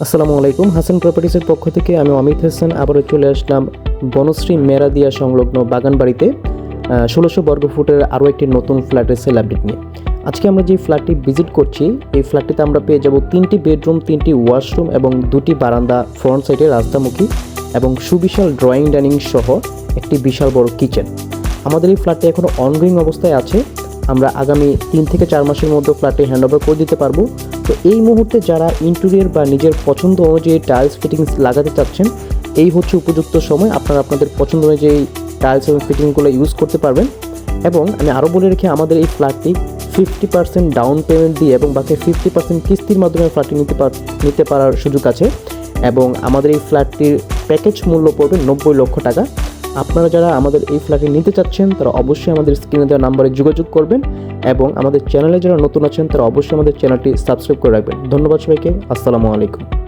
আসসালামু আলাইকুম। হাসান প্রপার্টিসের পক্ষ থেকে আমি অমিত হাসান আবারও চলে আসলাম বনশ্রী মেরাদিয়া সংলগ্ন বাগানবাড়িতে ১৬০০ বর্গফুটের আরও একটি নতুন ফ্ল্যাটের সেল আপডেট নিয়ে। আজকে আমরা যে ফ্ল্যাটটি ভিজিট করছি, এই ফ্ল্যাটটিতে আমরা পেয়ে যাব 3টি বেডরুম, 3টি ওয়াশরুম এবং 2টি বারান্দা ফ্রন্ট সাইডে রাস্তামুখী এবং সুবিশাল ড্রয়িং ডাইনিং সহ একটি বিশাল বড় কিচেন। আমাদের এই ফ্ল্যাটটি এখনও অনগোয়িং অবস্থায় আছে। আমরা আগামী 3 থেকে 4 মাসের মধ্যে ফ্ল্যাটটি হ্যান্ডওভার করে দিতে পারবো। তো এই মুহূর্তে যারা ইন্টেরিয়র বা নিজের পছন্দ অনুযায়ী টাইলস ফিটিংস লাগাতে চাচ্ছেন, এই হচ্ছে উপযুক্ত সময়। আপনারা আপনাদের পছন্দ অনুযায়ী টাইলস এবং ফিটিংগুলো ইউজ করতে পারবেন। এবং আমি আরও বলে রেখে, আমাদের এই ফ্ল্যাটটি 50% ডাউন পেমেন্ট দিয়ে এবং বাকি 50% কিস্তির মাধ্যমে ফ্ল্যাটটি নিতে পারার সুযোগ আছে। এবং আমাদের এই ফ্ল্যাটটির প্যাকেজ মূল্য পড়বে 90 লক্ষ টাকা। আপনারা যারা আমাদের এই ফ্ল্যাটটি নিতে চাচ্ছেন তারা অবশ্যই আমাদের স্ক্রিনে দেওয়া নাম্বারে যোগাযোগ করবেন এবং আমাদের চ্যানেলে যারা নতুন আছেন তারা অবশ্যই আমাদের চ্যানেলটি সাবস্ক্রাইব করে রাখবেন। ধন্যবাদ সবাইকে। আসসালামু আলাইকুম।